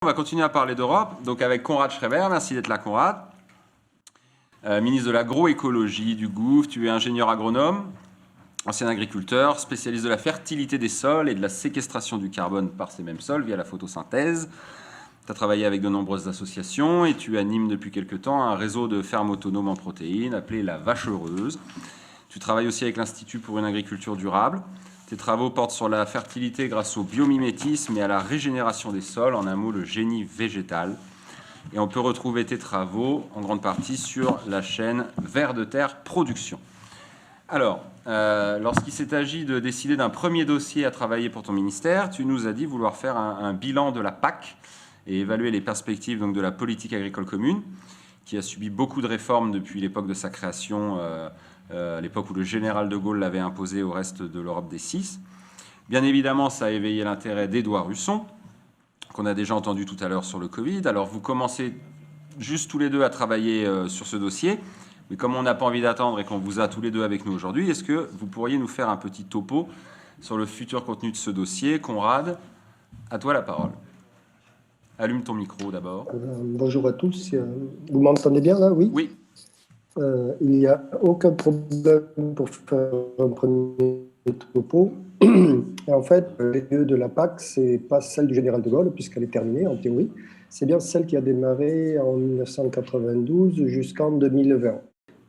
On va continuer à parler d'Europe, donc avec Konrad Schreiber. Merci d'être là, Konrad. Ministre de l'agroécologie, du Gouv, tu es ingénieur agronome, ancien agriculteur, spécialiste de la fertilité des sols et de la séquestration du carbone par ces mêmes sols via la photosynthèse. Tu as travaillé avec de nombreuses associations et tu animes depuis quelque temps un réseau de fermes autonomes en protéines appelé la Vache Heureuse. Tu travailles aussi avec l'Institut pour une agriculture durable. Tes travaux portent sur la fertilité grâce au biomimétisme et à la régénération des sols, en un mot le génie végétal. Et on peut retrouver tes travaux en grande partie sur la chaîne Vers de Terre Production. Alors, lorsqu'il s'est agi de décider d'un premier dossier à travailler pour ton ministère, tu nous as dit vouloir faire un bilan de la PAC et évaluer les perspectives donc, de la politique agricole commune, qui a subi beaucoup de réformes depuis l'époque de sa création, à l'époque où le général de Gaulle l'avait imposé au reste de l'Europe des Six. Bien évidemment, ça a éveillé l'intérêt d'Édouard Husson, qu'on a déjà entendu tout à l'heure sur le Covid. Alors, vous commencez juste tous les deux à travailler sur ce dossier, mais comme on n'a pas envie d'attendre et qu'on vous a tous les deux avec nous aujourd'hui, est-ce que vous pourriez nous faire un petit topo sur le futur contenu de ce dossier? Konrad, à toi la parole. Allume ton micro d'abord. Bonjour à tous. Vous m'entendez bien là? Oui. Oui. Il n'y a aucun problème pour faire un premier topo. Et en fait, les lieux de la PAC, ce n'est pas celle du général de Gaulle, puisqu'elle est terminée en théorie. C'est bien celle qui a démarré en 1992 jusqu'en 2020,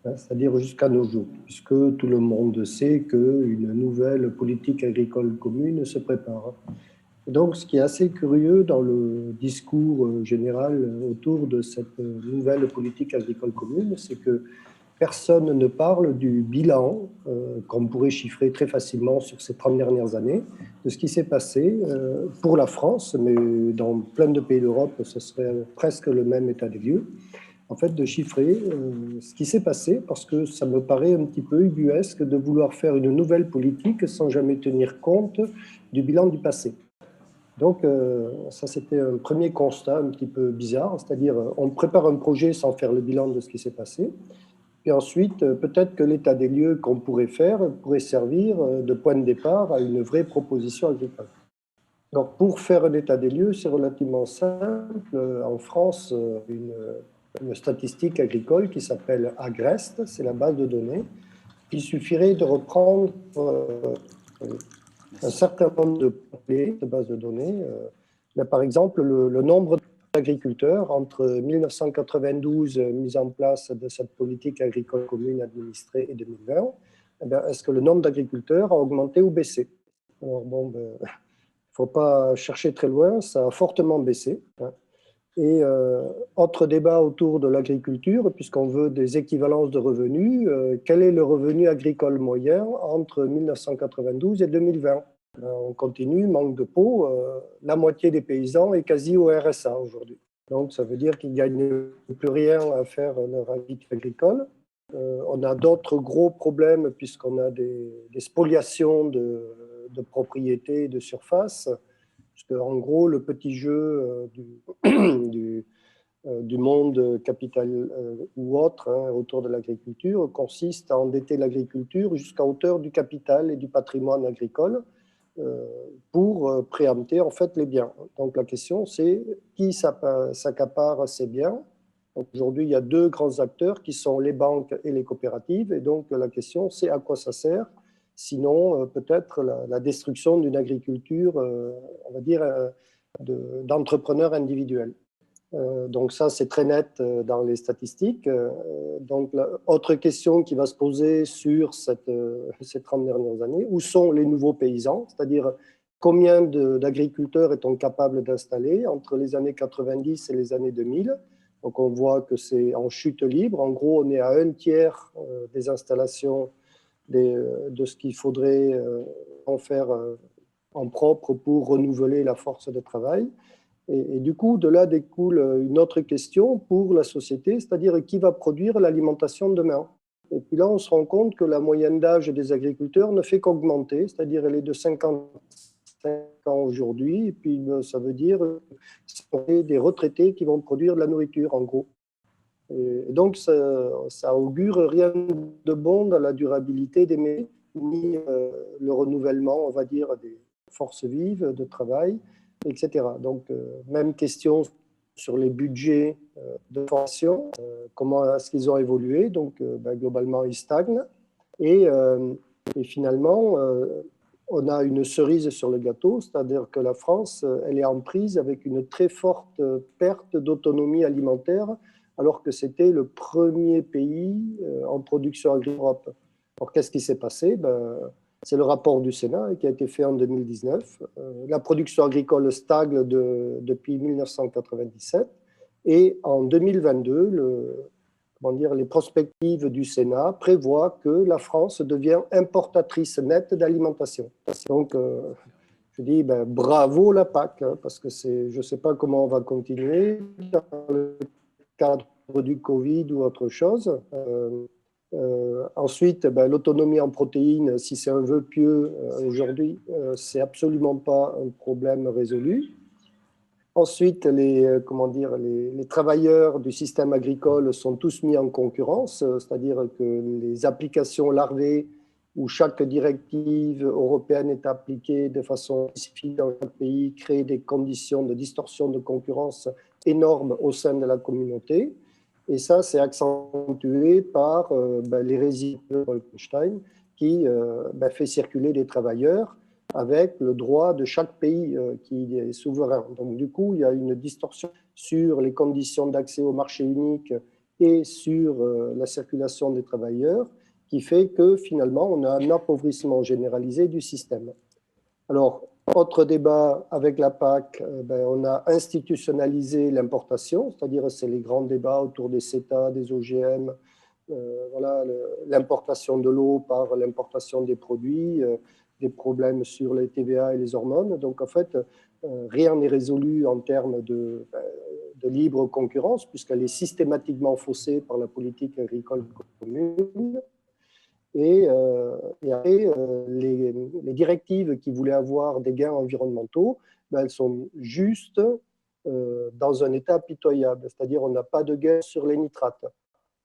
c'est-à-dire jusqu'à nos jours, puisque tout le monde sait qu'une nouvelle politique agricole commune se prépare. Et donc, ce qui est assez curieux dans le discours général autour de cette nouvelle politique agricole commune, c'est que personne ne parle du bilan qu'on pourrait chiffrer très facilement sur ces 30 dernières années, de ce qui s'est passé pour la France, mais dans plein de pays d'Europe, ce serait presque le même état des lieux, en fait, de chiffrer ce qui s'est passé, parce que ça me paraît un petit peu ubuesque de vouloir faire une nouvelle politique sans jamais tenir compte du bilan du passé. Donc, ça, c'était un premier constat un petit peu bizarre, c'est-à-dire on prépare un projet sans faire le bilan de ce qui s'est passé. Puis ensuite, peut-être que l'état des lieux qu'on pourrait faire pourrait servir de point de départ à une vraie proposition agricole. Donc, pour faire un état des lieux, c'est relativement simple. En France, une statistique agricole qui s'appelle Agrest, c'est la base de données. Il suffirait de reprendre un certain nombre de bases de données. Par exemple, le nombre d'agriculteurs entre 1992, mise en place de cette politique agricole commune administrée, et 2020, est-ce que le nombre d'agriculteurs a augmenté ou baissé? Alors bon, il ne faut pas chercher très loin, ça a fortement baissé. Et autre débat autour de l'agriculture, puisqu'on veut des équivalences de revenus, quel est le revenu agricole moyen entre 1992 et 2020? On continue, manque de peau, la moitié des paysans est quasi au RSA aujourd'hui. Donc ça veut dire qu'ils ne gagnent plus rien à faire leur activité agricole. On a d'autres gros problèmes puisqu'on a des spoliations de propriétés, de surface. En gros, le petit jeu du monde capital ou autre autour de l'agriculture consiste à endetter l'agriculture jusqu'à hauteur du capital et du patrimoine agricole pour préempter en fait les biens. Donc la question c'est qui s'accapare ces biens. Aujourd'hui, il y a deux grands acteurs qui sont les banques et les coopératives, et donc la question c'est à quoi ça sert. Sinon, peut-être la destruction d'une agriculture, on va dire, d'entrepreneurs individuels. Donc ça, c'est très net dans les statistiques. Donc, autre question qui va se poser sur ces 30 dernières années, où sont les nouveaux paysans? C'est-à-dire, combien d'agriculteurs est-on capable d'installer entre les années 90 et les années 2000? Donc, on voit que c'est en chute libre. En gros, on est à un tiers des installations de ce qu'il faudrait en faire en propre pour renouveler la force de travail. Et du coup, de là découle une autre question pour la société, c'est-à-dire qui va produire l'alimentation de demain. Et puis là, on se rend compte que la moyenne d'âge des agriculteurs ne fait qu'augmenter, c'est-à-dire elle est de 55 ans aujourd'hui, et puis ça veut dire des retraités qui vont produire de la nourriture, en gros. Et donc, ça augure rien de bon dans la durabilité des métiers, ni le renouvellement, on va dire, des forces vives de travail, etc. Donc, même question sur les budgets de formation, comment est-ce qu'ils ont évolué. Donc, globalement, ils stagnent. Et finalement, on a une cerise sur le gâteau, c'est-à-dire que la France, elle est en prise avec une très forte perte d'autonomie alimentaire, alors que c'était le premier pays en production agricole en Europe. Alors, qu'est-ce qui s'est passé? C'est le rapport du Sénat qui a été fait en 2019. La production agricole stagne depuis 1997. Et en 2022, les prospectives du Sénat prévoient que la France devient importatrice nette d'alimentation. Donc, je dis bravo la PAC, hein, parce que je ne sais pas comment on va continuer dans le cadre du Covid ou autre chose. Ensuite, l'autonomie en protéines, si c'est un vœu pieux aujourd'hui, c'est absolument pas un problème résolu. Ensuite, les travailleurs du système agricole sont tous mis en concurrence, c'est-à-dire que les applications larvées où chaque directive européenne est appliquée de façon spécifique dans chaque pays crée des conditions de distorsion de concurrence énormes au sein de la communauté. Et ça, c'est accentué par l'hérésie de Bolkestein qui fait circuler des travailleurs avec le droit de chaque pays qui est souverain. Donc, du coup, il y a une distorsion sur les conditions d'accès au marché unique et sur la circulation des travailleurs qui fait que, finalement, on a un appauvrissement généralisé du système. Alors, autre débat avec la PAC, on a institutionnalisé l'importation, c'est-à-dire c'est les grands débats autour des CETA, des OGM, l'importation de l'eau par l'importation des produits, des problèmes sur les TVA et les hormones. Donc, en fait, rien n'est résolu en termes de libre concurrence, puisqu'elle est systématiquement faussée par la politique agricole commune. Et après, les directives qui voulaient avoir des gains environnementaux, elles sont juste dans un état pitoyable, c'est-à-dire on n'a pas de gains sur les nitrates.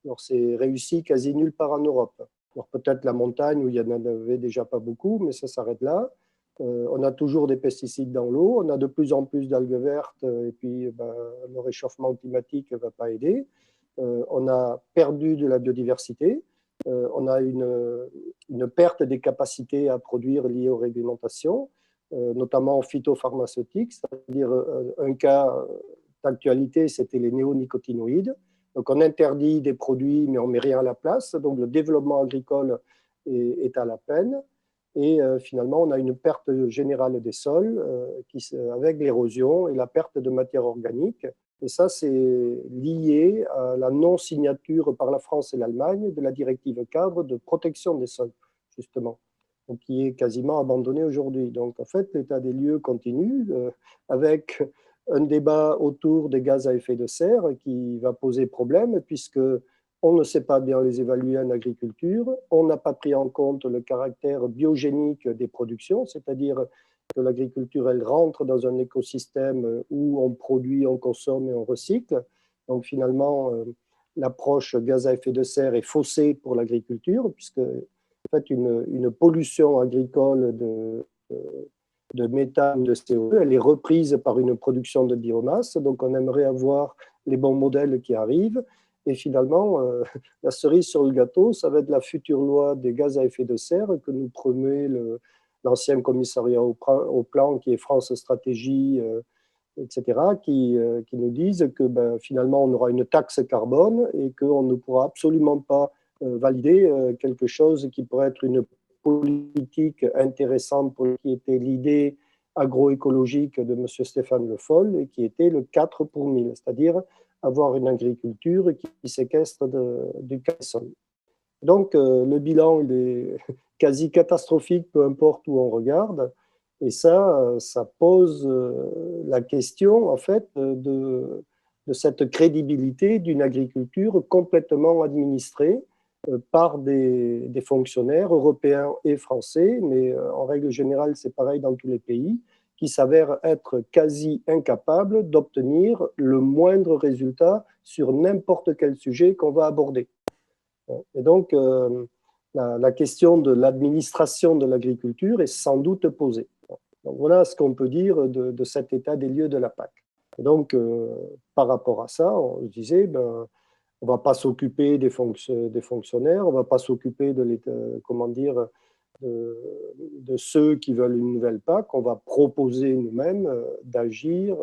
Alors c'est réussi quasi nulle part en Europe. Alors peut-être la montagne où il n'y en avait déjà pas beaucoup, mais ça s'arrête là. On a toujours des pesticides dans l'eau, on a de plus en plus d'algues vertes, et puis le réchauffement climatique ne va pas aider. On a perdu de la biodiversité. On a une perte des capacités à produire liées aux réglementations, notamment phytopharmaceutiques, c'est-à-dire un cas d'actualité, c'était les néonicotinoïdes. Donc on interdit des produits, mais on ne met rien à la place. Donc le développement agricole est à la peine. Et finalement, on a une perte générale des sols avec l'érosion et la perte de matière organique. Et ça, c'est lié à la non-signature par la France et l'Allemagne de la directive cadre de protection des sols, justement, donc, qui est quasiment abandonnée aujourd'hui. Donc, en fait, l'état des lieux continue avec un débat autour des gaz à effet de serre qui va poser problème, puisque on ne sait pas bien les évaluer en agriculture, on n'a pas pris en compte le caractère biogénique des productions, c'est-à-dire que l'agriculture, elle rentre dans un écosystème où on produit, on consomme et on recycle. Donc finalement, l'approche gaz à effet de serre est faussée pour l'agriculture, puisque en fait, une pollution agricole de méthane, de CO2, elle est reprise par une production de biomasse. Donc on aimerait avoir les bons modèles qui arrivent. Et finalement, la cerise sur le gâteau, ça va être la future loi des gaz à effet de serre que nous promet l'ancien commissariat au plan qui est France Stratégie, etc., qui nous disent que finalement, on aura une taxe carbone et qu'on ne pourra absolument pas valider quelque chose qui pourrait être une politique intéressante pour qui était l'idée agroécologique de M. Stéphane Le Foll et qui était le 4 pour 1000, c'est-à-dire avoir une agriculture qui séquestre du sol. Donc, le bilan, il est quasi catastrophique, peu importe où on regarde. Et ça pose la question, en fait, de cette crédibilité d'une agriculture complètement administrée par des fonctionnaires européens et français, mais en règle générale, c'est pareil dans tous les pays, qui s'avèrent être quasi incapables d'obtenir le moindre résultat sur n'importe quel sujet qu'on va aborder. Et donc, la question de l'administration de l'agriculture est sans doute posée. Donc, voilà ce qu'on peut dire de cet état des lieux de la PAC. Et donc, par rapport à ça, on disait, on ne va pas s'occuper des fonctionnaires, on ne va pas s'occuper comment dire, de ceux qui veulent une nouvelle PAC, on va proposer nous-mêmes d'agir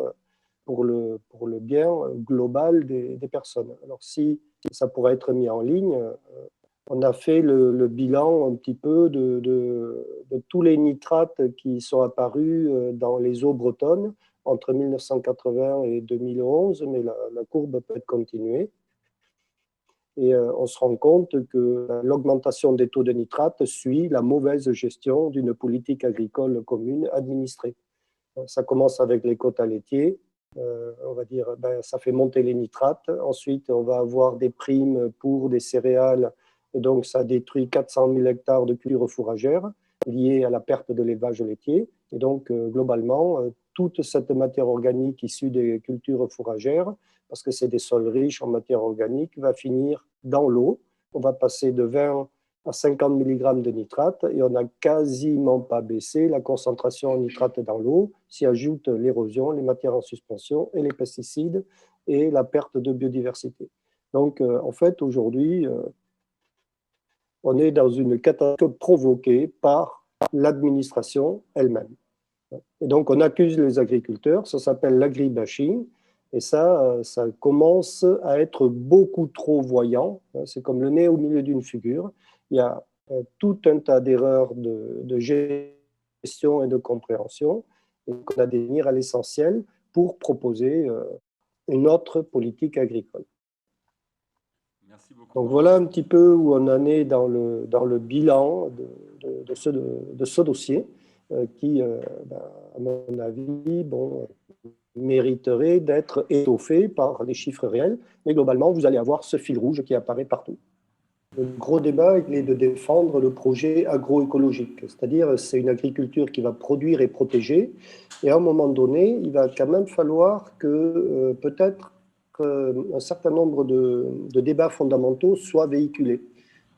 pour le bien global des personnes. Alors, si ça pourrait être mis en ligne, on a fait le bilan un petit peu de tous les nitrates qui sont apparus dans les eaux bretonnes entre 1980 et 2011, mais la courbe peut être continuée. Et on se rend compte que l'augmentation des taux de nitrate suit la mauvaise gestion d'une politique agricole commune administrée. Ça commence avec les quotas laitiers. On va dire, ça fait monter les nitrates. Ensuite, on va avoir des primes pour des céréales. Et donc, ça détruit 400 000 hectares de cultures fourragères liées à la perte de l'élevage laitier. Et donc, globalement, toute cette matière organique issue des cultures fourragères, parce que c'est des sols riches en matière organique, va finir dans l'eau. On va passer de 20 à 50 mg de nitrate et on n'a quasiment pas baissé la concentration en nitrate dans l'eau. S'y ajoute l'érosion, les matières en suspension et les pesticides et la perte de biodiversité. Donc, en fait, aujourd'hui, on est dans une catastrophe provoquée par l'administration elle-même. Et donc, on accuse les agriculteurs, ça s'appelle l'agribashing, et ça commence à être beaucoup trop voyant. C'est comme le nez au milieu d'une figure. Il y a tout un tas d'erreurs de gestion et de compréhension, et qu'on a des venir à l'essentiel pour proposer une autre politique agricole. Merci beaucoup. Donc voilà un petit peu où on en est dans le bilan de ce dossier qui, à mon avis, mériterait d'être étoffé par des chiffres réels. Mais globalement, vous allez avoir ce fil rouge qui apparaît partout. Le gros débat, il est de défendre le projet agroécologique, c'est-à-dire c'est une agriculture qui va produire et protéger. Et à un moment donné, il va quand même falloir que peut-être un certain nombre de débats fondamentaux soient véhiculés,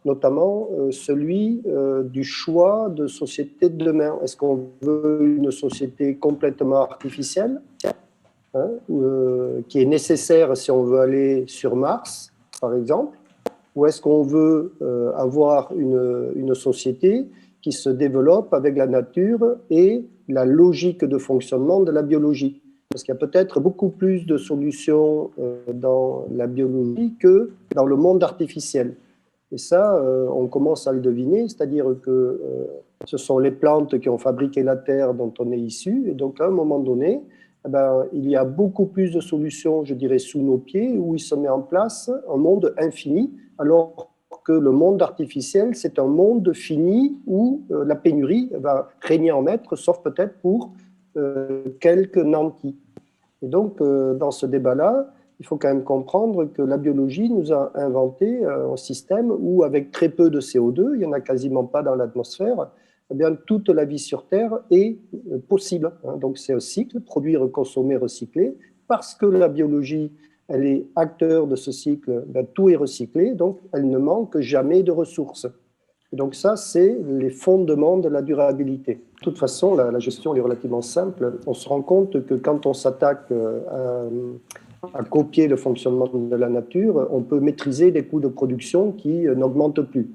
notamment celui du choix de société de demain. Est-ce qu'on veut une société complètement artificielle, qui est nécessaire si on veut aller sur Mars, par exemple, ou est-ce qu'on veut avoir une société qui se développe avec la nature et la logique de fonctionnement de la biologie? Parce qu'il y a peut-être beaucoup plus de solutions dans la biologie que dans le monde artificiel. Et ça, on commence à le deviner, c'est-à-dire que ce sont les plantes qui ont fabriqué la terre dont on est issu. Et donc, à un moment donné, il y a beaucoup plus de solutions, je dirais, sous nos pieds, où il se met en place un monde infini, alors que le monde artificiel, c'est un monde fini où la pénurie va régner en maître, sauf peut-être pour quelques nantis. Et donc, dans ce débat-là, il faut quand même comprendre que la biologie nous a inventé un système où, avec très peu de CO2, il n'y en a quasiment pas dans l'atmosphère, eh bien, toute la vie sur Terre est possible. Donc, c'est un cycle, produire, consommer, recycler. Parce que la biologie, elle est acteur de ce cycle, tout est recyclé, donc elle ne manque jamais de ressources. Et donc ça, c'est les fondements de la durabilité. De toute façon, la gestion est relativement simple. On se rend compte que quand on s'attaque à copier le fonctionnement de la nature, on peut maîtriser des coûts de production qui n'augmentent plus,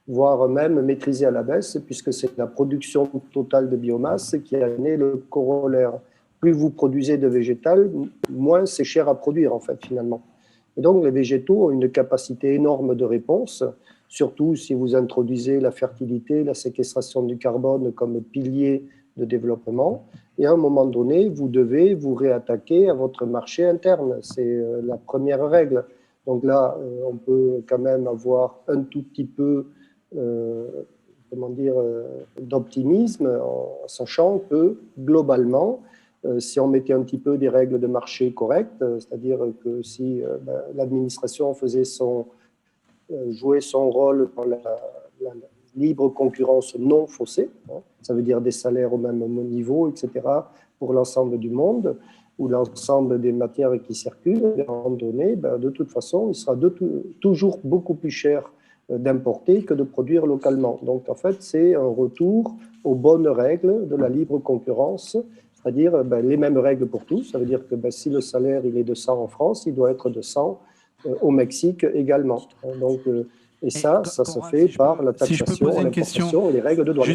voire même maîtriser à la baisse, puisque c'est la production totale de biomasse qui a né le corollaire. Plus vous produisez de végétal, moins c'est cher à produire, en fait, finalement. Et donc, les végétaux ont une capacité énorme de réponse, surtout si vous introduisez la fertilité, la séquestration du carbone comme pilier de développement. Et à un moment donné, vous devez vous réattaquer à votre marché interne. C'est la première règle. Donc là, on peut quand même avoir un tout petit peu d'optimisme en sachant que globalement, si on mettait un petit peu des règles de marché correctes, c'est-à-dire que si l'administration faisait jouer son rôle dans la libre concurrence non faussée, ça veut dire des salaires au même niveau, etc., pour l'ensemble du monde, ou l'ensemble des matières qui circulent, à un moment donné, de toute façon, il sera toujours beaucoup plus cher d'importer que de produire localement. Donc, en fait, c'est un retour aux bonnes règles de la libre concurrence, c'est-à-dire les mêmes règles pour tous. Ça veut dire que si le salaire il est de 100 en France, il doit être de 100 au Mexique également. Donc, et ça se fait par la taxation, l'importation et les règles de douane.